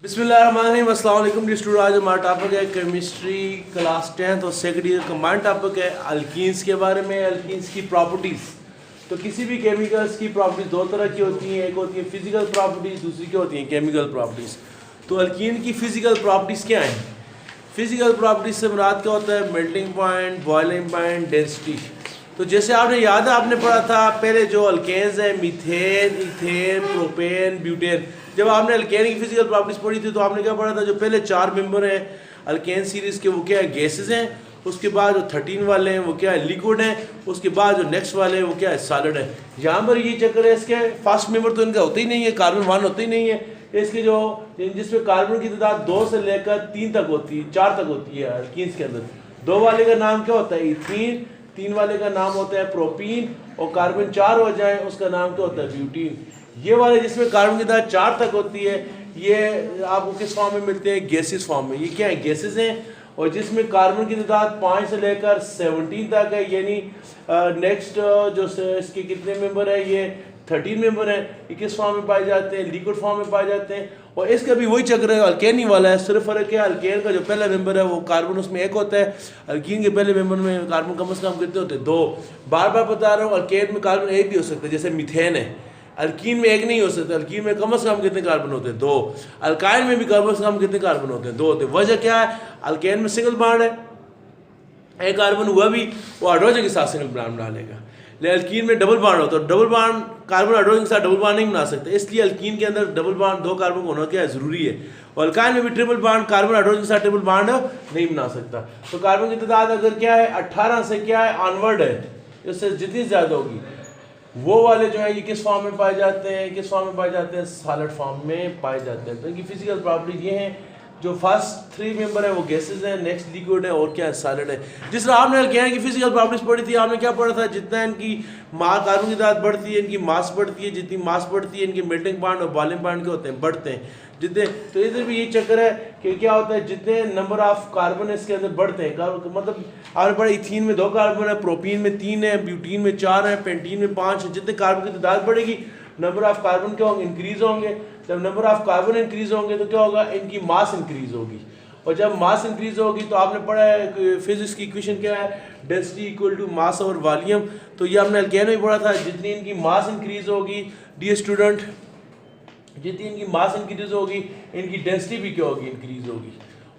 बिस्मिल्लाहिर्रहमानिर्रहीम, अस्सलाम वालेकुम डियर स्टूडेंट। आज हमारा टॉपिक है केमिस्ट्री क्लास 10th और सेकंड ईयर कंबाइंड टॉपिक है अल्कीन्स के बारे में, अल्कीन्स की प्रॉपर्टीज़। तो किसी भी केमिकल्स की प्रॉपर्टीज़ दो तरह की होती हैं, एक होती है फिजिकल प्रॉपर्टीज़, दूसरी क्या होती हैं केमिकल प्रॉपर्टीज़। तो अल्कीन की फ़िज़िकल प्रॉपर्टीज़ क्या हैं? फ़िज़िकल प्रॉपर्टीज़ से मुराद क्या होता है? Melting point, boiling point, density. तो जैसे आपने याद है, आपने पढ़ा था पहले जो अल्केन्स हैं, मीथेन, इथेन, प्रोपेन, ब्यूटेन। जब आपने अल्केन की फिजिकल प्रॉपर्टीज पढ़ी थी तो आपने क्या पढ़ा था? जो पहले 4 मेंबर हैं अल्केन सीरीज़ के वो क्या है? गैसेस हैं। उसके बाद जो 13 वाले हैं वो क्या है? लिक्विड हैं। उसके बाद जो नेक्स्ट वाले हैं वो क्या है? सॉलिड है। यहाँ पर ये चक्कर है, इसके फर्स्ट मेंबर तो इनका होता ही नहीं है, कार्बन 1 होता ही नहीं है। इसके जो जिसमें कार्बन की तादाद 2 से लेकर 3 तक होती है, 4 तक होती है अल्कीन्स के अंदर। 2 वाले का नाम क्या होता है? इथीन। 3 वाले का नाम होता है प्रोपीन। और कार्बन 4 हो जाए उसका नाम क्या होता है? ब्यूटीन। ये वाले जिसमें कार्बन की तादाद 4 तक होती है, ये आपको किस फॉर्म में मिलते हैं? गैसेस फॉर्म में। ये क्या है? गैसेस हैं। और जिसमें कार्बन की तादाद 5 से लेकर 17 तक है, यानी नेक्स्ट जो इसके कितने मेंबर है? ये 13 मेंबर हैं। ये किस फॉर्म में पाए जाते हैं? लिक्विड फॉर्म में पाए जाते हैं। और इसका भी वही चक्र है, अल्केन ही वाला है। सिर्फ फर्क है, अल्केन का जो पहला मेंबर है वो कार्बन उसमें 1 होता है। अल्कीन के पहले मेंबर में कार्बन कम से कम कितने होते हैं? 2। बार बार बता रहा हूँ, अल्केन में कार्बन 1 भी हो सकता है, जैसे मीथेन है। अल्कीन में 1 नहीं हो सकता। अल्कीन में कम से कम कितने कार्बन होते हैं? 2। अल्काइन में भी कम से कम कितने कार्बन होते हैं? 2 होते हैं। वजह क्या है? अल्केन में सिंगल बॉन्ड है, एक कार्बन हुआ भी वो हाइड्रोजन के साथ सिंगल बॉन्ड बना लेगा। लेकिन अल्कीन में डबल बॉन्ड होता है। डबल बॉन्ड कार्बन हाइड्रोजन के साथ डबल बॉन्ड नहीं बना सकते, इसलिए अल्कीन के अंदर डबल बॉन्ड 2 कार्बन का होना क्या है? ज़रूरी है। और अल्काइन में भी ट्रिपल बॉन्ड कार्बन हाइड्रोजन के साथ ट्रिपल बॉन्ड नहीं बना सकता। तो कार्बन की तादाद अगर क्या है 18 से क्या है ऑनवर्ड है, इससे जितनी ज़्यादा होगी वो वाले जो है ये किस फॉर्म में पाए जाते हैं? किस फॉर्म में पाए जाते हैं? सॉलिड फॉर्म में पाए जाते हैं। तो इनकी फिजिकल प्रॉपर्टीज ये हैं। जो फर्स्ट 3 मेंबर है वो गैसेस हैं, नेक्स्ट लिक्विड है और क्या है? सॉलिड है। जिस तरह आपने अल्केन की फिजिकल प्रॉपर्टीज पढ़ी थी, आपने क्या पढ़ा था? जितना इनकी कार्बन की तादाद बढ़ती है, इनकी मास बढ़ती है, जितनी मास बढ़ती है इनके मेल्टिंग पॉइंट और बॉइलिंग पॉइंट के होते हैं? बढ़ते हैं जितने। तो इधर भी यही चक्कर है कि क्या होता है? जितने नंबर ऑफ कार्बन इसके अंदर बढ़ते हैं, मतलब आपने पढ़ा इथीन में 2 कार्बन है, प्रोपीन में 3 है, ब्यूटीन में 4 है, पेंटीन में 5 है। जितने कार्बन की तादाद बढ़ेगी नंबर ऑफ कार्बन क्या होंगे? इंक्रीज होंगे। जब नंबर ऑफ कार्बन इंक्रीज होंगे तो क्या होगा? इनकी मास इंक्रीज होगी। और जब मास इंक्रीज होगी तो आपने पढ़ा है फिजिक्स की इक्वेशन क्या है? Density equal to mass over volume. तो ये हमने अल्केन में पढ़ा था। जितनी इनकी मास इंक्रीज होगी डियर स्टूडेंट, जितनी इनकी मास इंक्रीज होगी इनकी डेंसिटी भी क्या होगी? इंक्रीज होगी।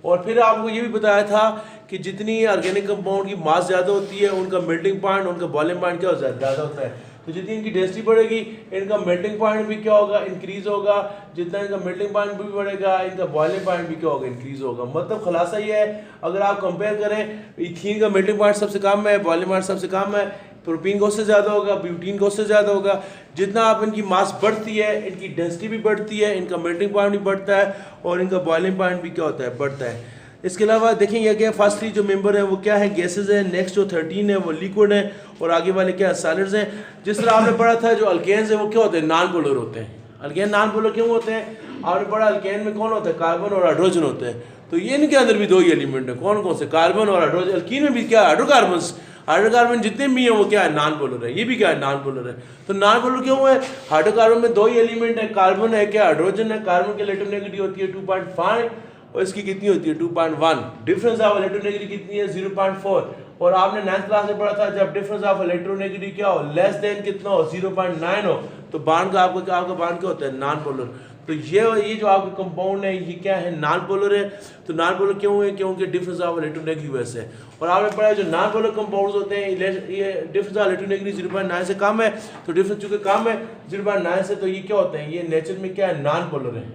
और फिर आपको ये भी बताया था कि जितनी ऑर्गेनिक कंपाउंड की मास ज़्यादा होती है उनका मेल्टिंग पॉइंट, उनका बॉइलिंग पॉइंट क्या होता है? ज़्यादा होता है। तो जितनी इनकी डेंसिटी बढ़ेगी इनका मेल्टिंग पॉइंट भी क्या होगा? इंक्रीज होगा। जितना इनका मेल्टिंग पॉइंट भी बढ़ेगा इनका बॉइलिंग पॉइंट भी क्या होगा? इंक्रीज होगा। मतलब खुलासा ये है, अगर आप कंपेयर करें, इथीन का मेल्टिंग पॉइंट सबसे कम है, बॉइलिंग पॉइंट सबसे कम है, प्रोपीन को उससे ज़्यादा होगा, ब्यूटीन को उससे ज़्यादा होगा। जितना आप इनकी मास बढ़ती है इनकी डेंसिटी भी बढ़ती है, इनका मेल्टिंग पॉइंट भी बढ़ता है और इनका बॉइलिंग पॉइंट भी क्या होता है? बढ़ता है। इसके अलावा देखें ये क्या, फर्स्ट 3 जो मेंबर हैं वो क्या है? गैसेज हैं। नेक्स्ट जो 13 है वो लिक्विड है और आगे वाले क्या है? सॉलिड्स हैं। जिस तरह आपने पढ़ा था जो अल्केन्स हैं वो क्या होते हैं? नॉन पोलर होते हैं। अल्केन नॉन पोलर क्यों होते हैं? आपने पढ़ा अल्केन में कौन होता है? कार्बन और हाइड्रोजन होते हैं। तो ये इनके अंदर भी 2 ही एलिमेंट है। कौन कौन से? कार्बन और हाइड्रोजन। अल्कीन में भी क्या? हाइड्रोकार्बन जितने भी हैं वो क्या है? नॉन पोलर है। ये भी क्या है? नॉन पोलर है। तो नॉन पोलर क्यों है? हाइड्रोकार्बन में 2 ही एलिमेंट है, कार्बन है क्या? हाइड्रोजन है। कार्बन की इलेक्ट्रोनेगेटिविटी होती है 2.5 और इसकी कितनी होती है? 2.1। डिफरेंस ऑफ इलेक्ट्रोनेगेटिविटी कितनी है? 0.4। और आपने 9th क्लास में पढ़ा था जब डिफरेंस ऑफ इलेक्ट्रोनेगेटिविटी क्या हो? लेस देन कितना हो? 0.9 हो तो बॉन्ड का आपका बॉन्ड क्या होता है? Non polar. तो ये जो आपका कंपाउंड है ये क्या है? नॉन पोलर है। तो नॉन पोलर क्यों है? क्योंकि डिफरेंस ऑफ इलेक्ट्रोनेगेटिविटी की वजह से। और आपने पढ़ा जो नॉन पोलर कंपाउंड्स होते हैं ये डिफरेंस ऑफ इलेक्ट्रोनेगेटिविटी 0.9 से कम है। तो डिफरेंस चूंकि कम है 0.9 से, तो ये क्या होते हैं? ये नेचर में क्या है? नॉन पोलर है।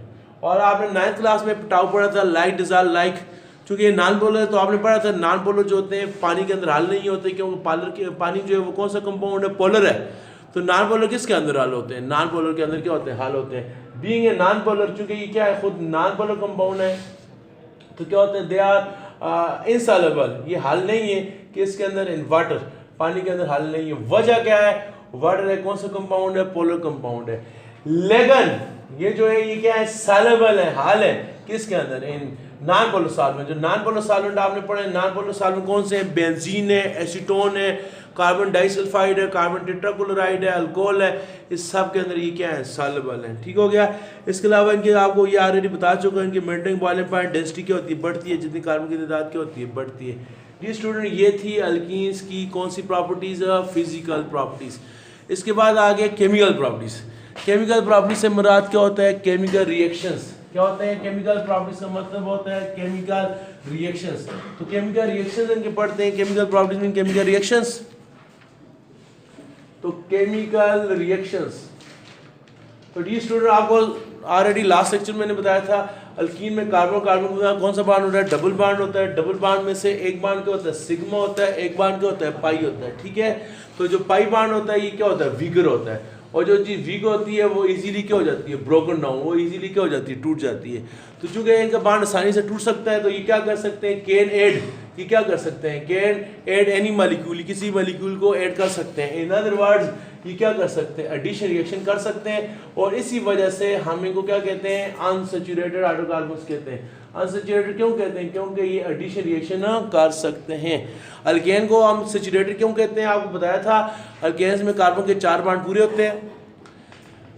और आपने 9th क्लास में टाउ पढ़ा था लाइक डिजॉल्व लाइक। चूंकि ये नॉन पोलर है तो आपने पढ़ा था नॉन पोलर जो होते हैं पानी के अंदर हल नहीं होते, क्योंकि पानी जो है वो कौन सा कंपाउंड है? पोलर है। तो नॉन पोलर किसके अंदर हल होते हैं? नॉन पोलर के अंदर क्या होते हैं? हल होते हैं। बीइंग ए नॉन पोलर, चूंकि ये क्या है? खुद नॉन पोलर कंपाउंड है तो क्या होते हैं? They are insoluble. ये हल नहीं है कि इसके अंदर इन वाटर, पानी के अंदर हल नहीं है। वजह क्या है? वाटर है। कौन सा कंपाउंड है? पोलर कंपाउंड है। लेकिन ये जो है ये क्या है? सॉल्युबल है, हल है। किसके अंदर? In non polar solvent. जो नॉन पोलर सॉल्वेंट आपने पढ़े, नॉन पोलर सॉल्वेंट कौन से हैं? बेंजीन है, एसीटोन है, कार्बन डाइसल्फाइड है, कार्बन टेट्राक्लोराइड है, अल्कोहल है, इस सब के अंदर ये क्या है, सॉल्युबल है। ठीक हो गया। इसके अलावा इनके आपको ये ऑलरेडी बता चुका हूं, इनकी मेल्टिंग बॉइलिंग पॉइंट डेंसिटी क्या होती है, बढ़ती है, जितनी कार्बन की तादाद क्या होती है, बढ़ती है। जी स्टूडेंट, ये थी अल्कीन्स की कौन सी प्रॉपर्टीज़, फिजिकल प्रॉपर्टीज़। इसके बाद आगे केमिकल प्रॉपर्टीज़। केमिकल प्रॉपर्टीज से मुराद क्या होता है, केमिकल रिएक्शंस। क्या होते हैं केमिकल प्रॉपर्टीज का मतलब होता है केमिकल रिएक्शंस। तो केमिकल रिएक्शंस इनके पढ़ते हैं, केमिकल प्रॉपर्टीज में केमिकल रिएक्शंस। तो केमिकल रिएक्शंस, तो डी स्टूडेंट आपको ऑलरेडी लास्ट लेक्चर मैंने बताया था, अल्कीन में कार्बन कार्बन कौन सा बॉन्ड होता है, डबल बॉन्ड होता है। डबल बॉन्ड में से एक बॉन्ड क्या होता है, सिग्मा होता है, एक बॉन्ड क्या होता है, पाई होता है। ठीक है, तो जो पाई बॉन्ड होता है ये क्या होता है, वीगर होता है, और जो चीज़ वीक होती है वो इजीली क्या हो जाती है, ब्रोकन डाउन, वो इजीली क्या हो जाती है, टूट जाती है। तो चूंकि इनका बॉन्ड आसानी से टूट सकता है, तो ये क्या कर सकते हैं, कैन ऐड, ये क्या कर सकते हैं, कैन ऐड एनी मॉलिक्यूल, किसी मॉलिक्यूल को ऐड कर सकते हैं। इन अदर वर्ड्स ये क्या कर सकते हैं, एडिशन रिएक्शन कर सकते हैं, और इसी वजह से हम इनको क्या कहते हैं, अनसैचुरेटेड हाइड्रोकार्बन्स कहते हैं। अनसैचुरेटेड क्यों कहते हैं, क्योंकि ये एडिशन रिएक्शन कर सकते हैं। अल्केन को हम सैचुरेटेड क्यों कहते हैं, आपको बताया था, अल्केन्स में कार्बन के 4 बॉन्ड पूरे होते हैं।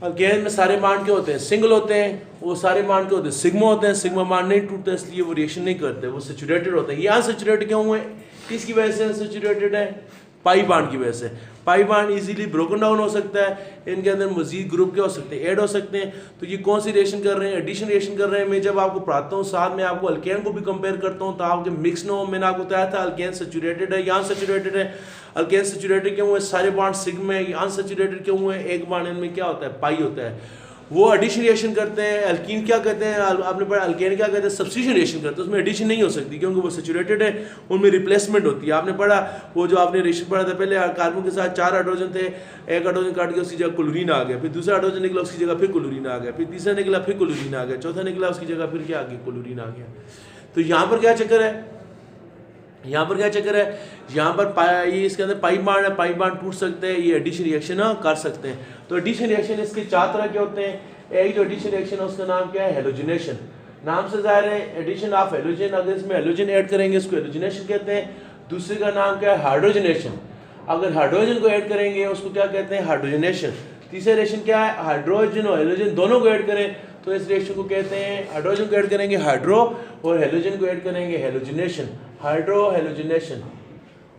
अल्केन में सारे बॉन्ड क्या होते हैं, सिंगल होते हैं, वो सारे बॉन्ड क्या होते हैं, सिग्मा होते हैं। सिग्मा बॉन्ड नहीं टूटते, इसलिए वो रिएक्शन नहीं करते, वो सैचुरेटेड होते हैं। ये अनसैचुरेटेड क्यों हुए, किसकी वजह से अनसैचुरेटेड है, पाई बॉन्ड की वजह से। Pi bond easily broken down हो सकता है, इनके अंदर मजीद ग्रुप क्या हो सकते हैं, ऐड हो सकते हैं। तो ये कौन सी रिएक्शन कर रहे हैं, एडिशन रिएक्शन कर रहे हैं। मैं जब आपको पढ़ाता हूँ साथ में आपको अल्केन को भी कंपेयर करता हूँ, तो आपके मिक्स ना हो। मैंने आपको बताया था अल्केन सैचुरेटेड है या अनसैचुरेटेड है। अल्केन सैचुरेटेड क्यों हुए, सारे बॉन्ड सिग्मा है। अनसैचुरेटेड क्यों हुए, एक बॉन्ड इनमें क्या होता है, पाई होता है। वो एडिशन रिएक्शन करते हैं। अल्कीन क्या कहते हैं, आपने पढ़ा, अल्केन क्या कहते हैं, सब्स्टिट्यूशन रिएक्शन करते हैं, उसमें एडिशन नहीं हो सकती क्योंकि वो सैचुरेटेड है, उनमें रिप्लेसमेंट होती है। आपने पढ़ा वो जो आपने रिएक्शन पढ़ा था पहले, कार्बन के साथ 4 हाइड्रोजन थे, एक हाइड्रोजन काट के उसकी जगह क्लोरीन आ गया, फिर दूसरा हाइड्रोजन निकला उसकी जगह फिर क्लोरीन आ गया, फिर तीसरा निकला फिर क्लोरीन आ गया, चौथा निकला उसकी जगह फिर क्या आ गया, क्लोरीन आ गया। तो यहाँ पर क्या चक्कर है, यहाँ पर क्या चक्कर है, यहाँ पर ये इसके अंदर पाई बॉन्ड है, पाई बॉन्ड टूट सकते हैं, ये एडिशन रिएक्शन कर सकते हैं। तो एडिशन रिएक्शन इसके 4 तरह के होते हैं। एक जो एडिशन रिएक्शन है उसका नाम क्या है, हेलोजिनेशन। नाम से जाहिर है एडिशन ऑफ हेलोजन, अगर इसमें हेलोजन ऐड करेंगे इसको हेलोजिनेशन कहते हैं। दूसरे का नाम क्या है, हाइड्रोजनेशन, अगर हाइड्रोजन को ऐड करेंगे उसको क्या कहते हैं, हाइड्रोजनेशन। तीसरा रिएक्शन क्या है, हाइड्रोजन और हेलोजन दोनों को ऐड करें तो इस रिएक्शन को कहते हैं, हाइड्रोजन को ऐड करेंगे हाइड्रो और हेलोजन को ऐड करेंगे हेलोजिनेशन, हाइड्रो हेलोजिनेशन।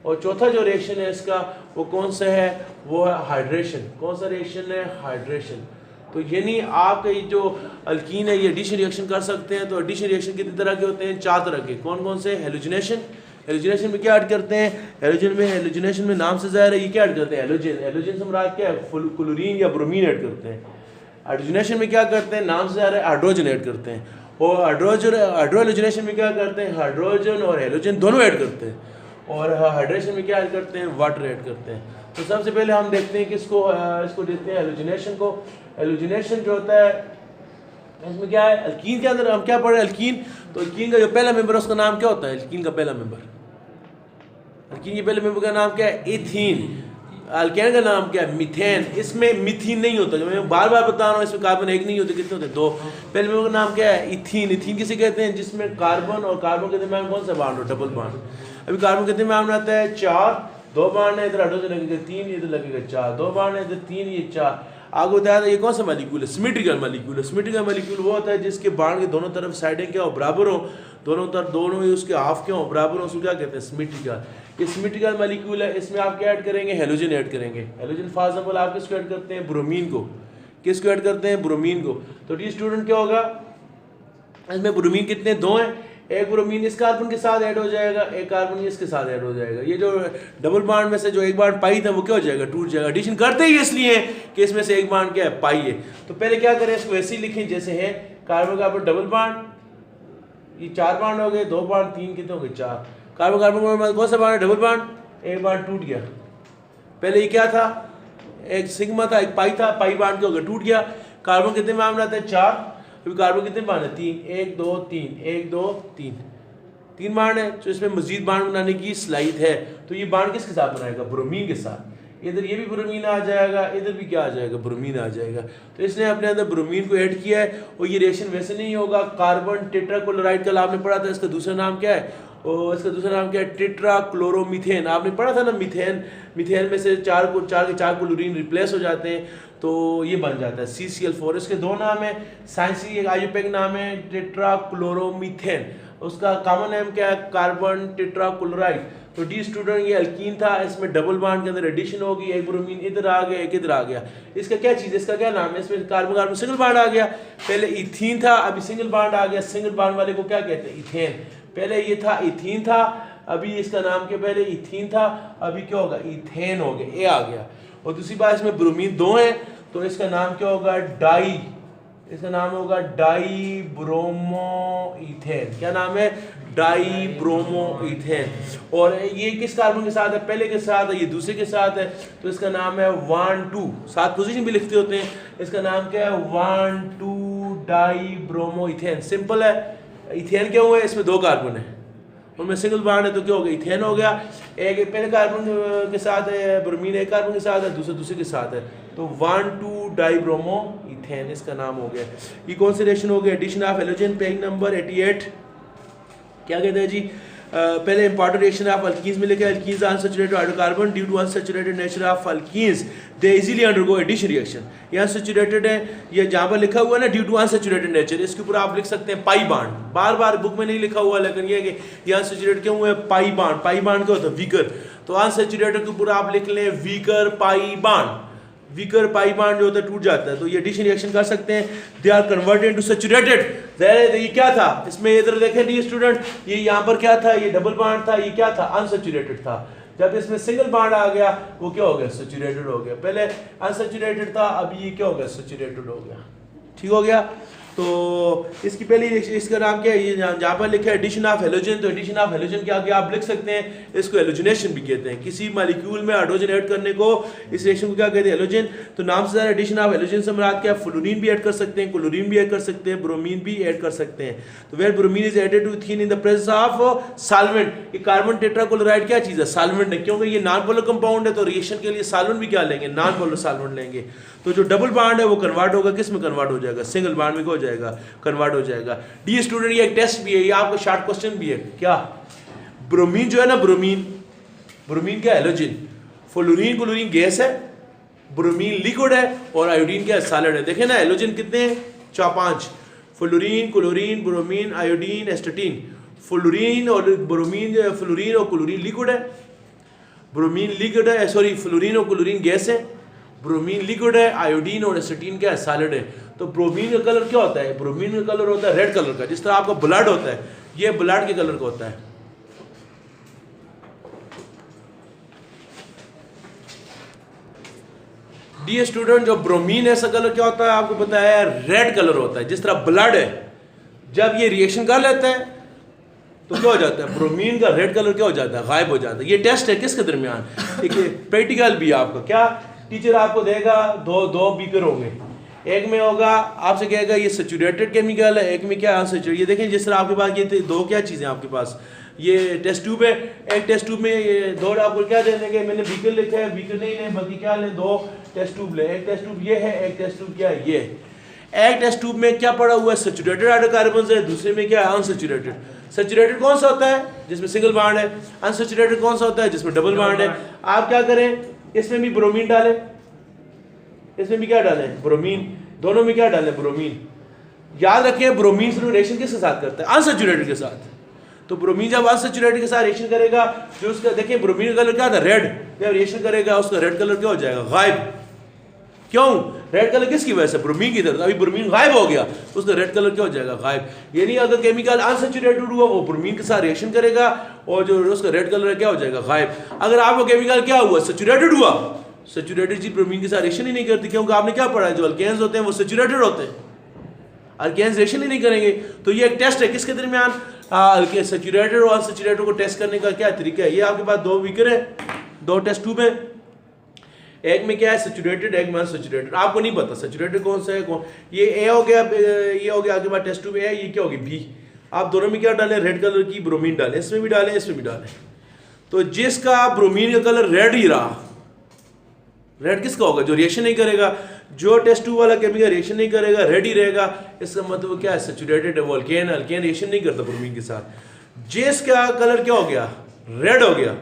और चौथा जो रिएक्शन है इसका वो कौन सा है, वो है हाइड्रेशन। कौन सा रिएक्शन है, हाइड्रेशन। तो यानी आपका ये जो अल्कीन है ये एडिशन रिएक्शन कर सकते हैं। तो एडिशन रिएक्शन कितने तरह के होते हैं, 4 तरह के। कौन कौन से, हेलोजिनेशन, हेलोजिनेशन में क्या ऐड करते हैं, हेलोजिनेशन में नाम से जाहिर है ये क्या ऐड करते हैं, हेलोजन। हेलोजन से मुराद क्या है, क्लोरीन या ब्रोमीन ऐड करते हैं। हाइड्रोजनेशन में क्या करते हैं, नाम से जाहिर है हाइड्रोजन ऐड करते हैं। और हाइड्रोजनेशन में क्या करते हैं, हाइड्रोजन और हेलोजन दोनों ऐड करते हैं। और हाइड्रेशन में क्या ऐड करते हैं, वाटर ऐड करते हैं। तो सबसे पहले हम देखते हैं किसको, इसको देखते हैं हेलोजिनेशन को। हेलोजिनेशन जो होता है इसमें क्या है, अल्कीन के अंदर हम क्या पढ़ रहे हैं, अल्कीन। तो अल्कीन का जो पहला मेंबर उसका नाम क्या होता है, अल्कीन का पहला मेंबर, अल्कीन के पहले मेंबर का नाम क्या है, एथीन। अल्केन का नाम क्या है, मीथेन। इसमें मिथीन नहीं होता, जो मैं बार बार बता रहा हूँ, इसमें कार्बन एक नहीं होते, कितने होते, 2। पहले मेंबर का नाम क्या है, इथीन। इथीन किसे कहते हैं, जिसमें कार्बन और कार्बन के दरमियान कौन सा बॉन्ड हो, डबल बॉन्ड। अभी कार्बन कितने में आता है, 4, 2 बॉन्ड है, इधर हाइड्रोजन लगेगा 3, इधर लगेगा 4, 2 बॉन्ड है, इधर 3, ये 4। आगे बताया था ये कौन सा मॉलिक्यूल है, सिमेट्रिकल मॉलिक्यूल है। सिमेट्रिकल मॉलिक्यूल वो होता है जिसके बॉन्ड के दोनों तरफ साइडें क्या हो, बराबर हो, दोनों तरफ दोनों ही उसके हाफ क्या हो, बराबर हो, उसको क्या कहते हैं, सिमेट्रिकल। ये सिमेट्रिकल मॉलिक्यूल है, इसमें आप क्या ऐड करेंगे, हेलोजन ऐड करेंगे। हेलोजन फॉर एग्जांपल आप किसको ऐड करते हैं, ब्रोमीन को। किसको ऐड करते हैं, ब्रोमीन को। तो डी स्टूडेंट क्या होगा, इसमें ब्रोमीन कितने, 2 हैं। एक ब्रोमीन इस कार्बन के साथ ऐड हो जाएगा, एक कार्बन इसके साथ ऐड हो जाएगा। ये जो डबल बॉन्ड में से जो एक बॉन्ड पाई था वो क्या हो जाएगा, टूट जाएगा। एडिशन करते ही इसलिए कि इसमें से एक बॉन्ड क्या है, पाई है। तो पहले क्या करें, इसको ऐसे ही लिखें जैसे है, कार्बन कार्बन डबल बॉन्ड, ये 4 बॉन्ड हो गए, 2 बॉन्ड 3 कितने हो गए, 4। कार्बन कार्बन कौन सा बॉन्ड है, डबल बॉन्ड, एक बॉन्ड टूट गया। पहले ये क्या था, एक सिग्मा था, एक पाई था, पाई बॉन्ड क्या हो गया, टूट गया। कार्बन कितने बॉन्ड आता है, 4। अभी कार्बन कितने बॉन्ड है, 3, 1 2 3, 1 2 3 बॉन्ड है। तो इसमें मजीद बॉन्ड बनाने की सलाहियत है। तो ये बॉन्ड किसके साथ बनाएगा, ब्रोमीन के साथ। इधर ये भी ब्रोमीन आ जाएगा, इधर भी क्या आ जाएगा, ब्रोमीन आ जाएगा। तो इसने अपने अंदर ब्रोमीन को ऐड किया है। और ये रिएक्शन वैसे नहीं होगा, कार्बन टेट्राक्लोराइड कल आपने पढ़ा था, इसका दूसरा नाम क्या है, और इसका दूसरा नाम क्या है, टेट्राक्लोरोमीथेन। आपने पढ़ा था ना मीथेन, मीथेन में से चार के चार क्लोरीन रिप्लेस हो जाते हैं तो ये बन जाता है CCl4। इसके दो नाम है, साइंसी एक आईयूपैक नाम है टेट्राक्लोरोमीथेन, उसका कॉमन नेम क्या है, कार्बन टेट्राक्लोराइड। तो डी स्टूडेंट ये अल्कीन था, इसमें डबल बॉन्ड के अंदर एडिशन होगी, एक ब्रोमीन इधर आ गया एक इधर आ गया। इसका क्या चीज़ है, इसका क्या नाम है, इसमें कार्बन कार्बन सिंगल बॉन्ड आ गया। पहले इथीन था, अभी सिंगल बॉन्ड आ गया, सिंगल बॉन्ड वाले को क्या कहते हैं, इथेन। पहले ये था इथीन था, अभी इसका नाम क्या, पहले इथीन था अभी क्या होगा, इथेन हो गया, ए आ गया। और दूसरी बात इसमें ब्रोमीन दो है तो इसका नाम क्या होगा, डाई, इसका नाम होगा डाई ब्रोमो इथेन। क्या नाम है, डाई ब्रोमो इथेन। और ये किस कार्बन के साथ है, पहले के साथ है, ये दूसरे के साथ है, तो इसका नाम है 1,2, सात पोजीशन भी लिखते होते हैं, इसका नाम क्या है 1,2 डाई ब्रोमो इथेन। सिंपल है। इथेन क्या हुआ है, इसमें दो कार्बन है, उनमें सिंगल बॉन्ड है तो क्या हो गया, इथेन हो गया। एक पहले कार्बन के साथ है ब्रोमीन, एक कार्बन के साथ है, दूसरे के साथ है, तो 1,2 डाई ब्रोमो इथेन इसका नाम हो गया। ये कौन सी रिएक्शन हो गया, addition of halogen, page number 88। क्या कहते हैं जी, पहले इंपॉर्टेंट रिएक्शन ऑफ अल्कीन्स में लिखा है, alkenes unsaturated hydrocarbon due to unsaturated nature of alkenes they easily undergo addition reaction. ये अनसैचुरेटेड है, ये जहाँ पर लिखा हुआ है ना ड्यू टू अनसैचुरेटेड नेचर, इसके ऊपर आप लिख सकते हैं पाई बॉन्ड, बार बार बुक में नहीं लिखा हुआ, लेकिन ये कि ये अनसैचुरेटेड क्यों हुआ है, पाई बॉन्ड। पाई बॉन्ड क्या होता है, वीकर, तो अनसैचुरेटेड के ऊपर आप लिख लें weaker pi bond, weaker pi bond जो होता है टूट जाता है, तो ये एडिशन रिएक्शन कर सकते हैं। They are converted into saturated. ये क्या था, इसमें इधर देखें डी स्टूडेंट, ये यहाँ पर क्या था, ये डबल बॉन्ड था, ये क्या था, अनसैचुरेटेड था। जब इसमें सिंगल बॉन्ड आ गया वो क्या हो गया, सैचुरेटेड हो गया। पहले अनसैचुरेटेड था, अभी ये क्या हो गया, सैचुरेटेड हो गया। ठीक हो गया। तो इसकी पहली इसका नाम क्या है, ये जहाँ पर लिखा है एडिशन ऑफ हेलोजन, तो एडिशन ऑफ हेलोजन क्या आगे आप लिख सकते हैं, इसको हेलोजनेशन भी कहते हैं। किसी मॉलिक्यूल में हाइड्रोजन ऐड करने को इस रिएक्शन को क्या कहते हैं, हेलोजन। तो नाम से ज़्यादा एडिशन ऑफ हेलोजन से मुराद क्या है, फ्लोरीन भी ऐड कर सकते हैं, क्लोरीन भी ऐड कर सकते हैं, ब्रोमीन भी ऐड कर सकते हैं। तो where bromine is added to ethene in the presence of solvent, ये कार्बन टेट्राक्लोराइड क्या चीज़ है, सॉल्वेंट है, क्योंकि ये नॉन पोलर कंपाउंड है, तो रिएक्शन के लिए सॉल्वेंट भी क्या लेंगे, नॉन पोलर सॉल्वेंट लेंगे। तो जो डबल बॉन्ड है वो कन्वर्ट होगा, किस में कन्वर्ट हो जाएगा, सिंगल बॉन्ड में हो जाएगा, कन्वर्ट हो जाएगा। डी स्टूडेंट ये एक टेस्ट भी है, ये आपका शॉर्ट क्वेश्चन भी है। क्या, ब्रोमीन जो है ना, ब्रोमीन क्या, हेलोजन, फ्लोरीन क्लोरीन गैस है, ब्रोमीन लिक्विड है, और आयोडीन क्या है, सॉलिड है। देखें ना हेलोजन कितने हैं, 4-5, fluorine chlorine bromine iodine एस्टेटीन। Fluorine और ब्रोमीन, फ्लोरीन और क्लोरीन लिक्विड है, ब्रोमीन लिक्विड है, सॉरी फ्लोरीन और क्लोरीन गैस है, ब्रोमीन लिक्विड है, आयोडीन और एसिटीन क्या है, सॉलिड है। तो ब्रोमीन का कलर क्या होता है, ब्रोमीन का कलर होता है रेड कलर का, जिस तरह आपका ब्लड होता है, ये ब्लड के कलर का होता है। डी स्टूडेंट जो ब्रोमीन है इसका कलर क्या होता है, आपको पता है रेड कलर होता है, जिस तरह ब्लड है, जब ये रिएक्शन कर लेता है तो क्या हो जाता है, ब्रोमीन का रेड कलर क्या हो जाता है, गायब हो जाता है। ये टेस्ट है किसके दरमियान, ठीक है, प्रैक्टिकल भी आपका क्या, टीचर आपको देगा दो बीकर होंगे, एक में होगा आपसे कहेगा ये सैचुरेटेड केमिकल है, एक में क्या अनसैचुरेटेड। ये देखें जिस तरह आपके पास ये दो क्या चीज़ें आपके पास, ये टेस्ट ट्यूब है, एक टेस्ट ट्यूब में ये दो आपको क्या दे देंगे, मैंने बीकर लिखा है, बीकर नहीं ले बल्कि क्या ले, दो टेस्ट ट्यूब ले, एक टेस्ट ट्यूब ये है, एक टेस्ट ट्यूब क्या है, ये। एक टेस्ट ट्यूब में क्या पड़ा हुआ है, सैचुरेटेड हाइड्रोकार्बन है, दूसरे में क्या है, अनसैचुरेटेड। सैचुरेटेड कौन सा होता है, जिसमें सिंगल बॉन्ड है, अनसैचुरेटेड कौन सा होता है, जिसमें डबल बॉन्ड है। आप क्या करें, इसमें भी ब्रोमीन डालें, इसमें भी क्या डालें, ब्रोमीन, दोनों में क्या डालें, ब्रोमीन। याद रखें ब्रोमीन से रिएक्शन किसके साथ करता है, अनसैचुरेटेड के साथ। तो ब्रोमीन जब अनसैचुरेटेड के साथ रिएक्शन करेगा, जो उसका देखिए ब्रोमीन का कलर क्या था, रेड, जब रिएक्शन करेगा उसका रेड कलर क्या हो जाएगा, गायब। क्यों, रेड कलर किसकी वजह से, ब्रोमीन की तरफ, अभी ब्रोमीन गायब हो गया, उसका रेड कलर क्या हो जाएगा, गायब। यानी अगर केमिकल अनसैचुरेटेड हुआ वो ब्रोमीन के साथ रिएक्शन करेगा और जो उसका रेड कलर क्या हो जाएगा, गायब। अगर आपको केमिकल क्या हुआ, सैचुरेटेड हुआ, सैचुरेटेड चीज ब्रोमीन के साथ रिएक्शन ही नहीं करती, क्योंकि आपने क्या पढ़ा है, जो अल्केन्स होते हैं वो सैचुरेटेड होते हैं, अल्केन्स रिएक्शन ही नहीं करेंगे। तो ये एक टेस्ट है किसके दरमियान, सैचुरेटेड और अनसैचुरेटेड को टेस्ट करने का क्या तरीका है। ये आपके पास दो बीकर है, दो टेस्ट ट्यूब है, एक में क्या है सैचुरेटेड, एक में अनसैचुरेटेड। आपको नहीं पता सैचुरेटेड कौन सा है, कौन, ये ए हो गया, ये हो गया, आपके पास टेस्ट ट्यूब है, ये क्या होगी, बी। आप दोनों में क्या डालें, रेड कलर की ब्रोमीन डालें, इसमें भी डालें, इसमें भी डालें। तो जिसका ब्रोमीन का कलर रेड ही रहा, रेड किसका होगा, जो रिएक्शन नहीं करेगा, जो टेस्ट ट्यूब वाला केमिकल रिएक्शन नहीं करेगा, रेड ही रहेगा, इसका मतलब क्या है, सैचुरेटेड है, वो अल्केन, अल्केन रिएक्शन नहीं करता ब्रोमीन के साथ। जेस का कलर क्या हो गया, रेड हो गया,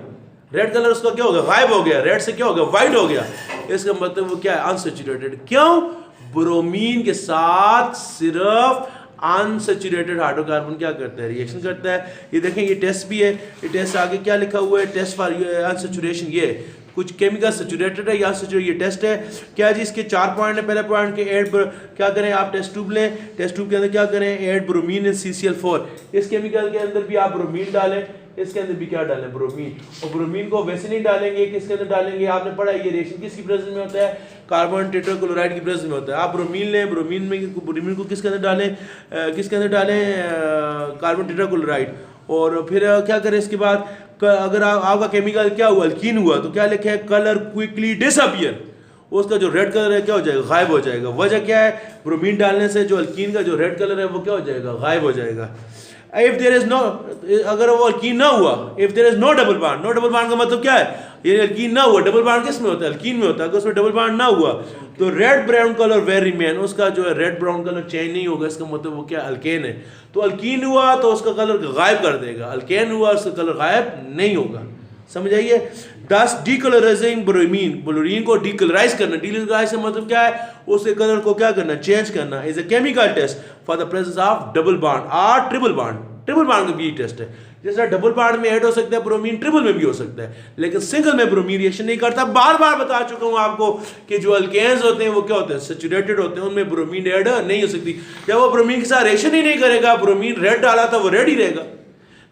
रेड कलर उसका क्या हो गया, गायब हो गया, रेड से क्या हो गया, व्हाइट हो गया। इसका मतलब वो क्या है, अनसैचुरेटेड। क्यों, ब्रोमीन के साथ सिर्फ अनसैचुरेटेड हाइड्रोकार्बन क्या करता है, रिएक्शन करता है। ये देखें, ये टेस्ट भी है, ये टेस्ट आगे क्या लिखा हुआ है, टेस्ट फॉर अनसैचुरेशन। ये कुछ केमिकल सैचुरेटेड है या अनसैचुरेटेड, ये टेस्ट है क्या जी। इसके 4 पॉइंट है। पहले पॉइंट के ऐड क्या करें आप, टेस्ट ट्यूब लें, टेस्ट ट्यूब के अंदर क्या करें, ऐड ब्रोमीन एंड CCl4। इस केमिकल के अंदर भी आप ब्रोमीन डालें, इसके अंदर भी क्या डालें, ब्रोमीन। और ब्रोमीन को वैसे नहीं डालेंगे, किसके अंदर डालेंगे, आपने पढ़ा ये रिएक्शन किसकी प्रेजेंस में होता है, कार्बन टेट्राक्लोराइड की प्रेजेंस में होता है। आप ब्रोमीन लें, ब्रोमीन को किसके अंदर डालें, किसके अंदर डालें, कार्बन टेट्राक्लोराइड। और फिर क्या करें इसके बाद, अगर आपका केमिकल क्या हुआ, अल्कीन हुआ, तो क्या लिखे है, कलर क्विकली डिसअपियर। उसका जो रेड कलर है क्या हो जाएगा, गायब हो जाएगा। वजह क्या है, ब्रोमीन डालने से जो अल्कीन का जो रेड कलर है वो क्या हो जाएगा, गायब हो जाएगा। इफ देयर इज नो, अगर वो अल्कीन ना हुआ, if there is no double bond, no double bond का मतलब क्या है, ये अल्कीन ना हुआ। डबल बॉन्ड किस में होता है, अल्कीन में होता है। अगर उसमें डबल बॉन्ड ना हुआ तो red brown colour were remain, उसका जो है रेड ब्राउन कलर चेंज नहीं होगा। इसका मतलब वो क्या, अल्केन है। तो अल्कीन हुआ तो उसका कलर गायब कर देगा, अल्केन हुआ उसका कलर गायब नहीं होगा। समझ आइए। दस डीकलराइजिंग ब्रोमीन, ब्रोमीन को डीकलराइज करना, डीकलराइज का मतलब क्या है, उसके कलर को क्या करना, चेंज करना। Is a chemical test for the presence of double bond और ट्रिपल बॉन्ड। ट्रिपल बॉन्ड का भी टेस्ट है। जैसा डबल बॉन्ड में ऐड हो सकता है ब्रोमीन, ट्रिपल में भी हो सकता है, लेकिन सिंगल में ब्रोमीन रिएक्शन नहीं करता। बार बार बता चुका हूं आपको कि जो अल्केन्स होते हैं वो क्या होते हैं, सैचुरेटेड होते हैं, उनमें ब्रोमीन ऐड नहीं हो सकती। जब वो ब्रोमीन के साथ रिएक्शन ही नहीं करेगा, ब्रोमीन रेड डाला था वो रेड ही रहेगा।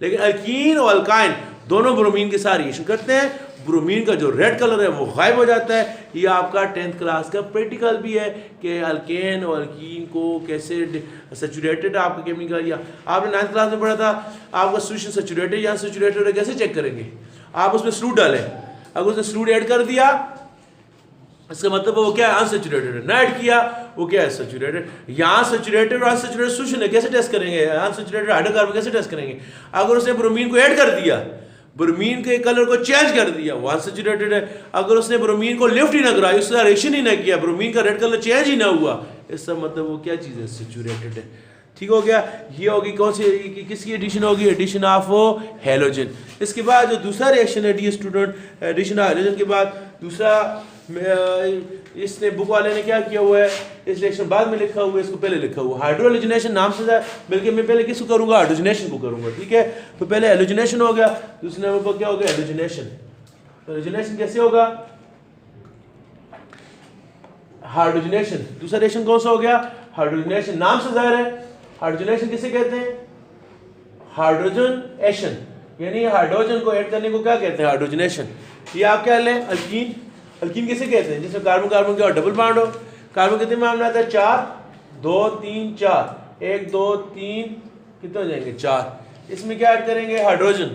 लेकिन अल्कीन और अल्काइन दोनों ब्रोमीन के साथ रिएक्शन करते हैं, ब्रोमीन का जो रेड कलर है वो गायब हो जाता है। ये आपका 10th क्लास का प्रैक्टिकल भी है कि अल्केन और अल्कीन को कैसे सैचुरेटेड आपका केमिकल, या आपने 9th क्लास में पढ़ा था आपका सॉल्यूशन सैचुरेटेड या अनसैचुरेटेड है, कैसे चेक करेंगे। आप उसमें स्लूट डालें, अगर उसने स्लूट ऐड कर दिया इसका मतलब वो क्या है, अनसैचुरेटेड है। ना ऐड किया वो क्या है, सैचुरेटेड। यहाँ सैचुरेटेड और अनसैचुरेटेड सॉल्यूशन है, कैसे टेस्ट करेंगे, अनसैचुरेटेड हाइड्रोकार्बन कैसे टेस्ट करेंगे। अगर उसने ब्रोमीन को ऐड कर दिया, ब्रोमीन के कलर को चेंज कर दिया, वो अनसैचुरेटेड है। अगर उसने ब्रोमीन को लिफ्ट ही ना कराई, उसका रिएक्शन ही ना किया, ब्रोमीन का रेड कलर चेंज ही ना हुआ, इसका मतलब वो क्या चीज़ है, सैचुरेटेड है। ठीक हो गया। ये होगी कौन सी, किसकी एडिशन होगी, एडिशन ऑफ हेलोजन। इसके बाद जो दूसरा रिएक्शन है dear student, addition of halogen के बाद दूसरा, इसने बुक वाले ने क्या किया हुआ है, इस रिएक्शन बाद में लिखा हुआ है, इसको पहले लिखा हुआ हाइड्रोलोजिनेशन नाम से, बल्कि मैं पहले किसको करूंगा, हाइड्रोजनेशन को करूंगा। ठीक है, तो पहले हेलोजनेशन हो गया, दूसरे नंबर पर क्या हो गया, हेलोजनेशन। तो हेलोजनेशन कैसे होगा, हाइड्रोजनेशन। दूसरा रिएक्शन कौन सा हो गया, हाइड्रोजनेशन। नाम से जाहिर है हाइड्रोजनेशन किसे कहते हैं, हाइड्रोजनेशन, यानी हाइड्रोजन को ऐड करने को क्या कहते हैं, हाइड्रोजनेशन। ये आप क्या लें, अल्कीन। अल्कीन किसे कहते हैं, जिसमें कार्बन कार्बन का डबल बॉन्ड हो। कार्बन कितने में आता है, 4, 2, 3, 4, 1, 2, 3, कितने हो जाएंगे, 4। इसमें क्या ऐड करेंगे, हाइड्रोजन।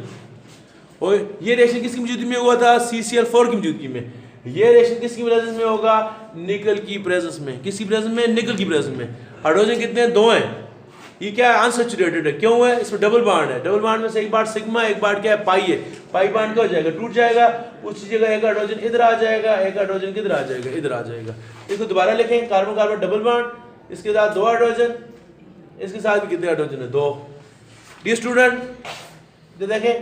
और ये रिएक्शन किसकी मौजूदगी में हुआ था, CCl4 की मौजूदगी में। ये रिएक्शन किसकी प्रेजेंस में होगा, निकल की प्रेजेंस में। किसकी प्रेजेंस में, निकल की प्रेजेंस में। हाइड्रोजन कितने हैं, 2 हैं। ये क्या है, अनसैचुरेटेड है। क्यों है, इसमें डबल बॉन्ड है। डबल बॉन्ड में से एक बार सिग्मा, एक बार क्या है, पाई है। पाई बॉन्ड क्या हो जाएगा, टूट जाएगा। उसी जगह एक हाइड्रोजन इधर आ जाएगा, एक हाइड्रोजन किधर आ जाएगा, इधर आ जाएगा। इसको दोबारा लिखें, कार्बन कार्बन डबल बॉन्ड, इसके साथ 2 हाइड्रोजन, इसके साथ भी कितने हाइड्रोजन है, 2। डी स्टूडेंट देखें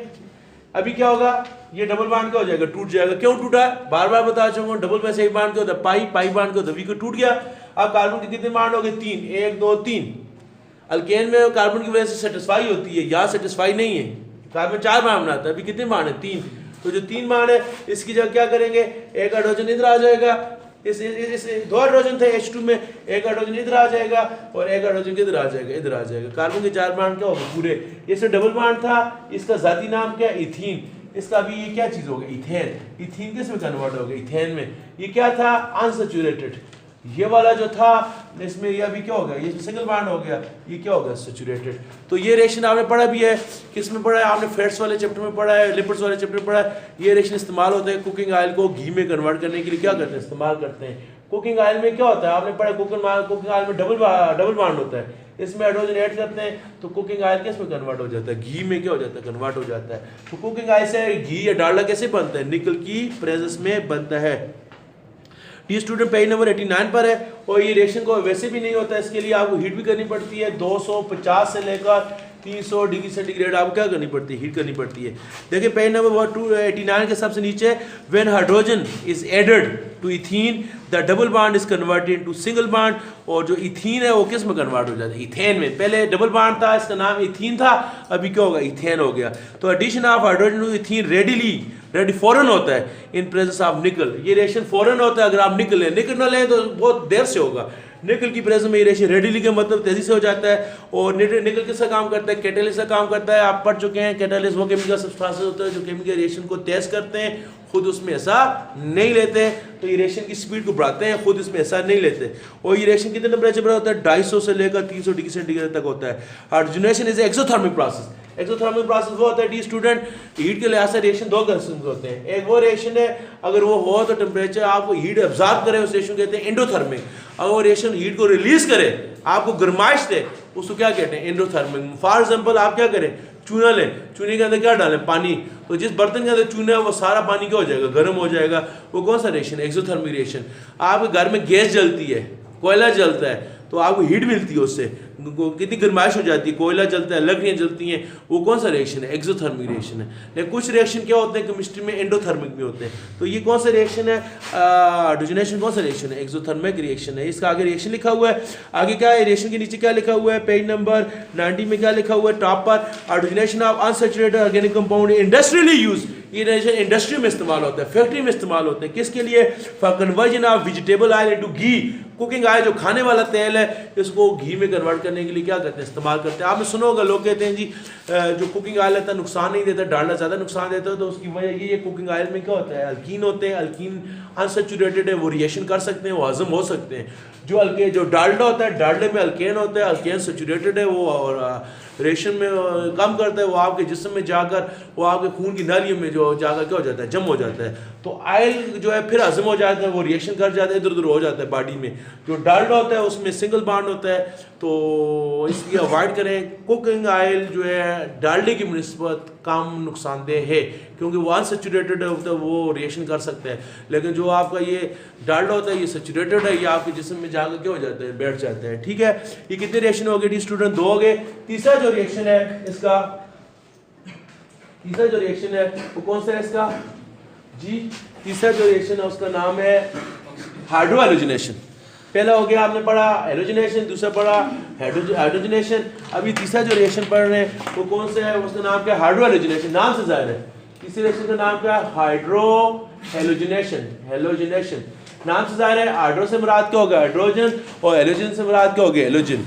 अभी क्या होगा, ये डबल बॉन्ड क्या हो जाएगा, टूट जाएगा। क्यों टूटा, बार बार बता चुका हूं, डबल में से एक बॉन्ड क्या होता है, पाई, पाई बॉन्ड क्या होता है, वी टूट गया। अब कार्बन के कितने बॉन्ड हो गए, 3, 1, 2, 3। अल्केन में कार्बन की वजह से सेटिस्फाई होती है, यहाँ सेटिस्फाई नहीं है। कार्बन 4 बॉन्ड बनाता है, अभी कितने बॉन्ड है, 3। तो जो 3 बॉन्ड है इसकी जगह क्या करेंगे, एक हाइड्रोजन इधर आ जाएगा, इस 2 हाइड्रोजन थे H2 में, एक हाइड्रोजन इधर आ जाएगा और एक हाइड्रोजन किधर आ जाएगा, इधर आ जाएगा। कार्बन के 4 बॉन्ड क्या होगा पूरे। इससे डबल बॉन्ड था, इसका जाती नाम क्या है, इथीन। इसका अभी ये क्या चीज हो गई, इथेन। इथीन किस में कन्वर्ट हो गया, इथेन में। ये क्या था, अनसैचुरेटेड। ये वाला जो था इसमें ये अभी क्या हो गया, ये सिंगल बॉन्ड हो गया, ये क्या हो गया, सैचुरेटेड। तो ये रिएक्शन आपने पढ़ा भी है, किस में पढ़ा है आपने, फैट्स वाले चैप्टर में पढ़ा है, लिपिड्स वाले चैप्टर में पढ़ा है। ये रिएक्शन इस्तेमाल होता है कुकिंग ऑयल को घी में कन्वर्ट करने के लिए, क्या करते हैं, इस्तेमाल करते हैं। कुकिंग ऑयल में क्या होता है, आपने पढ़ा कुकिंग ऑयल में डबल बॉन्ड होता है, इसमें हाइड्रोजन ऐड करते हैं तो कुकिंग ऑयल किस में कन्वर्ट हो जाता है, घी में क्या हो जाता है, कन्वर्ट हो जाता है। तो कुकिंग ऑयल से घी या डालडा कैसे बनता है, निकल की प्रेजेंस में बनता है। डी स्टूडेंट पेज नंबर 89 पर है। और ये रिएक्शन को वैसे भी नहीं होता, इसके लिए आपको हीट भी करनी पड़ती है 250 से लेकर 300 डिग्री सेंटीग्रेड आपको क्या करनी पड़ती है, हीट करनी पड़ती है। देखिए पेज नंबर 289 के सबसे नीचे, when hydrogen is added to ethene the double bond is converted into single bond. और जो इथीन है वो किस में कन्वर्ट हो जाता है, इथेन में। पहले डबल बॉन्ड था, इसका नाम इथीन था, अभी क्या होगा, इथेन हो गया। तो addition of hydrogen to ethene ready फॉरन होता है इन प्रेजेंस ऑफ निकल। ये रिएक्शन फॉरन होता है अगर आप निकल लें, निकल ना लें तो बहुत देर से होगा। निकल की प्रेजेंस में ये रिएक्शन रेडीली का मतलब तेजी से हो जाता है। और निकल किसका काम करता है, कैटालिस्ट का काम करता है। आप पढ़ चुके हैं कैटालिस्ट वो केमिकल सब्सटेंसेस होते हैं जो केमिकल रिएक्शन को तेज करते हैं, खुद उसमें ऐसा नहीं लेते। तो ये रिएक्शन की स्पीड को बढ़ाते हैं, खुद इसमें ऐसा नहीं लेते। और ये रिएक्शन कितने टेम्परेचर पर होता है, 250 से लेकर 300 डिग्री सेंटीग्रेड तक होता है। Hydrogenation is exothermic process. Exothermic process वो होता है डी स्टूडेंट, हीट के लिहाज से रिएक्शन दो किस्म के होते हैं। एक वो रिएक्शन है अगर वो हो तो टेम्परेचर आपको हीट एब्जॉर्ब करे, उस रिएक्शन कहते हैं एंडोथर्मिक। अगर वो रिएक्शन हीट को रिलीज करे, आपको गर्माइश दे, उसको क्या कहते हैं, एंडोथर्मिक। फॉर एग्जांपल आप क्या करें, चूना लें, चूने के अंदर क्या डालें, पानी। तो जिस बर्तन के अंदर चूना है वो सारा पानी क्या हो जाएगा, गर्म हो जाएगा। वो कौन सा रिएक्शन, एक्सोथर्मिक रिएक्शन। आपके घर में गैस जलती है, कोयला जलता है, तो आपको हीट मिलती है, उससे कितनी गर्माइश हो जाती है, कोयला जलता है, लकड़ियाँ जलती हैं, वो कौन सा रिएक्शन है, एक्सोथर्मिक रिएक्शन है। लेकिन कुछ रिएक्शन क्या होते हैं केमिस्ट्री में, एंडोथर्मिक भी होते हैं। तो ये कौन सा रिएक्शन है, हाइड्रोजनेशन कौन सा रिएक्शन है, एक्सोथर्मिक रिएक्शन है। इसका आगे रिएक्शन लिखा हुआ है, आगे क्या है, रिएक्शन के नीचे क्या लिखा हुआ है, पेज नंबर 90 में क्या लिखा हुआ है, टॉप पर, hydrogenation of unsaturated organic compound industrially use. ये रिएक्शन इंडस्ट्री में इस्तेमाल होता है, फैक्ट्री में इस्तेमाल होते हैं। किसके लिए, for conversion of vegetable oil into ghee. Cooking oil जो खाने वाला तेल है, इसको घी में कन्वर्ट करने के लिए क्या करते हैं, इस्तेमाल करते हैं। आपने सुना होगा लोग कहते हैं जी जो कुकिंग ऑयल है नुकसान नहीं देता, डालडा ज़्यादा नुकसान देता है। तो उसकी वजह ये कुकिंग ऑयल में क्या होता है, अल्कीन होते हैं। अल्कीन अनसैचुरेटेड है, वो रिएक्शन कर सकते हैं, वो हजम हो सकते हैं। जो डालडा होता है, डालडे में अल्केन होता है, अल्केन सैचुरेटेड है, वो और रिएक्शन में कम करता है, वो आपके जिस्म में जाकर वो आपके खून की नालियों में जो जाकर क्या हो जाता है, जम हो जाता है। तो ऑयल जो है फिर हजम हो जाता है, वो रिएक्शन कर जाता है, इधर उधर हो जाता है बॉडी में। जो डालडा होता है उसमें सिंगल बॉन्ड होता है, तो इसलिए अवॉइड करें। कुकिंग ऑयल जो है डालडे की निस्बत कम नुकसानदेह है, क्योंकि वो अनसेचुरेटेड होता है, वो रिएक्शन कर सकते हैं। लेकिन जो आपका ये डालडा होता है ये सेचुरेटेड है, ये आपके जिस्म में जाकर क्या हो जाता है, बैठ जाता है। ठीक है, ये कितने रिएक्शन हो गए डी स्टूडेंट, 2 हो गए। तीसरा जो रिएक्शन है इसका, तीसरा जो रिएक्शन है वो कौन सा है इसका जी, तीसरा जो रिएक्शन है उसका नाम है हाइड्रो हैलोजिनेशन। पहला हो गया आपने पढ़ा हैलोजिनेशन, दूसरा पढ़ा हाइड्रोजनेशन। अभी तीसरा जो रिएक्शन पढ़ रहे हैं वो कौन सा है, उसका नाम क्या है, हाइड्रो हैलोजिनेशन। नाम से जाहिर है तीसरे रिएक्शन का नाम क्या है, हाइड्रो हैलोजिनेशन। हैलोजिनेशन नाम से जाहिर है, हाइड्रो से मुराद क्या होगा, हाइड्रोजन, और हैलोजन से मुराद क्या हो गया, हैलोजन।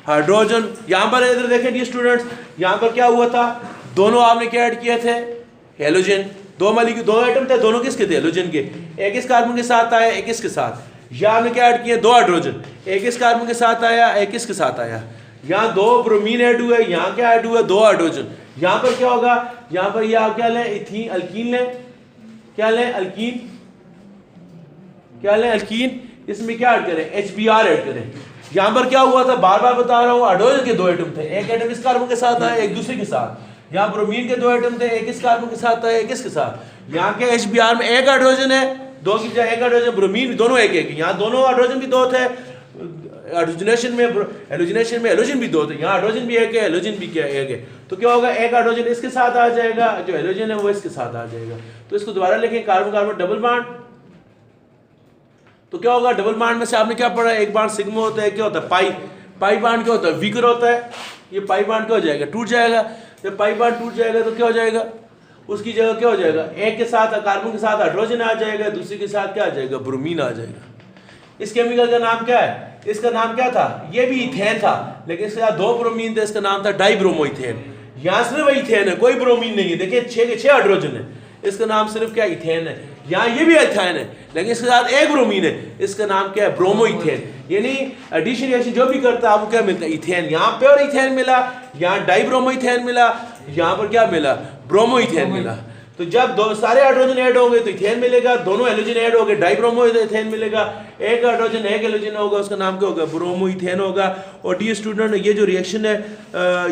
हाइड्रोजन यहाँ पर इधर देखें डी स्टूडेंट्स, यहाँ पर क्या हुआ था, दोनों आपने क्या ऐड किए थे, हैलोजन। दो आइटम थे, दोनों किसके थे, हैलोजन के। एक इस कार्बन के साथ आया, एक इसके साथ। यहाँ आपने क्या ऐड किए, 2 हाइड्रोजन, एक इस कार्बन के साथ आया, एक इसके साथ आया। यहाँ 2 ब्रोमीन ऐड हुए, यहाँ क्या ऐड हुआ, 2 हाइड्रोजन। यहाँ पर क्या होगा, यहाँ पर ये आप क्या लें, इथीन अल्कीन लें, क्या लें, अल्कीन, क्या लें, अल्कीन। इसमें क्या ऐड करें, HBr ऐड करें। यहाँ पर क्या हुआ था, बार बार बता रहा हूँ, हाइड्रोजन के 2 आइटम थे, एक आइटम इस कार्बन के साथ आया, एक दूसरे के साथ। यहाँ ब्रोमीन के 2 आइटम थे, एक इस कार्बन के साथ आया, एक इसके साथ। यहाँ के HBr में 1 हाइड्रोजन है, 2 की जगह 1 हाइड्रोजन, ब्रोमीन दोनों एक एक। यहाँ दोनों हाइड्रोजन भी 2 थे, हाइड्रोजनेशन में हैलोजिनेशन में हैलोजन भी 2 थे, यहाँ हाइड्रोजन भी 1 है, हैलोजन भी क्या 1 है। तो क्या होगा, 1 हाइड्रोजन इसके साथ आ जाएगा, जो हैलोजन है वो इसके साथ आ जाएगा। तो इसको दोबारा लिखें, कार्बन कार्बन डबल बॉन्ड। तो क्या होगा, डबल बॉन्ड में से आपने क्या पढ़ा, एक बॉन्ड सिग्मा होता है, क्या होता है, पाई। पाई बॉन्ड क्या होता है, वीकर होता है। ये पाई बॉन्ड क्या हो जाएगा, टूट जाएगा। जब पाई बॉन्ड टूट जाएगा तो क्या हो जाएगा, उसकी जगह क्या हो जाएगा, एक के साथ कार्बन के साथ हाइड्रोजन आ जाएगा, दूसरे के साथ क्या आ जाएगा, ब्रोमीन आ जाएगा। इस केमिकल का नाम क्या है, इसका नाम क्या था, ये भी इथेन था, लेकिन इसके साथ 2 ब्रोमीन थे, इसका नाम था डाइब्रोमोइथेन। यहाँ सिर्फ इथेन है, कोई ब्रोमीन नहीं है। देखिए 6 के 6 हाइड्रोजन है, इसका नाम सिर्फ क्या, इथेन है। यहाँ ये भी इथेन है, लेकिन इसके साथ 1 ब्रोमीन है, इसका नाम क्या है, ब्रोमोइथेन। यानी एडिशन रिएक्शन जो भी करता है आपको क्या मिलता है, इथेन। यहाँ प्योर इथेन मिला, यहाँ डाइब्रोमोइथेन मिला, यहाँ पर क्या मिला, ब्रोमोइथेन मिला। तो जब सारे हाइड्रोजन ऐड होंगे तो इथेन मिलेगा, दोनों हैलोजन ऐड होंगे डाइब्रोमोइथेन मिलेगा। एक हाइड्रोजन एक हैलोजन होगा, उसका नाम क्या होगा, ब्रोमोइथेन होगा। और डी स्टूडेंट, ये जो रिएक्शन है,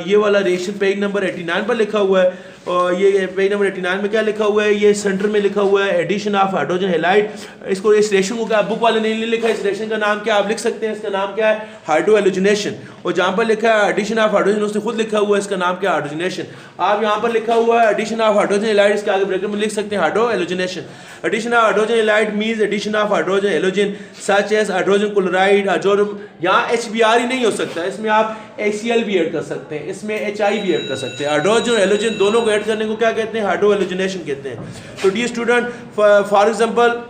ये वाला रिएक्शन पेज नंबर 89 पर लिखा हुआ है। और ये पेज नंबर 89 में क्या लिखा हुआ है, ये सेंटर में लिखा हुआ है एडिशन ऑफ हाइड्रोजन हैलाइड। इसको इस रिएक्शन को क्या बुक वाले ने नहीं लिखा, इस रिएक्शन का नाम क्या आप लिख सकते हैं, इसका नाम क्या है हाइड्रो हैलोजिनेशन। और जहाँ पर लिखा है एडिशन ऑफ हाइड्रोजन उसने खुद लिखा हुआ है इसका नाम क्या है हाइड्रोजनेशन। आप यहाँ पर लिखा हुआ है एडिशन ऑफ हाइड्रोजन हैलाइड, इसके आगे ब्रैकेट में लिख सकते हैं hydrohalogenation. Addition of hydrogen halide means addition of hydrogen halogen such as hydrogen chloride hydrogen. यहाँ HBr ही नहीं हो सकता, इसमें आप HCl भी ऐड कर सकते हैं, इसमें HI भी ऐड कर सकते हैं। हाइड्रोजन और हैलोजन दोनों को ऐड करने को क्या कहते हैं, हाइड्रो हैलोजिनेशन कहते हैं। तो dear student for example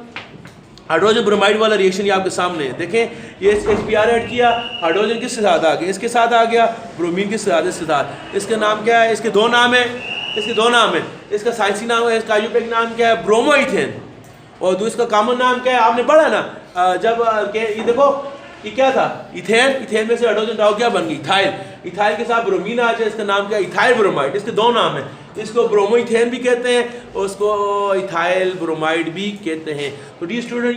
hydrogen bromide वाला रिएक्शन ये आपके सामने है, देखें ये HBr ऐड किया, हाइड्रोजन किसके साथ आ गया, इसके साथ आ गया, ब्रोमीन किसके साथ, इसके साथ। इसका नाम क्या है, इसके दो नाम है, इसके दो नाम है, इसका साइंसी नाम है, इसका आयुर्वेदिक नाम क्या है, ब्रोमोइथेन। और इसका कॉमन नाम क्या है, आपने पढ़ा ना जब ये देखो ये क्या था, इथेन, इथेन में से हाइड्रोजन डाउ क्या बन गई, इथाइल। इथाइल के साथ ब्रोमीन आ जाए, इसका नाम क्या है, इथाइल ब्रोमाइड। इसके दो नाम है, इसको ब्रोमोइथेन भी कहते हैं और उसको इथाइल ब्रोमाइड भी कहते हैं। तो डी स्टूडेंट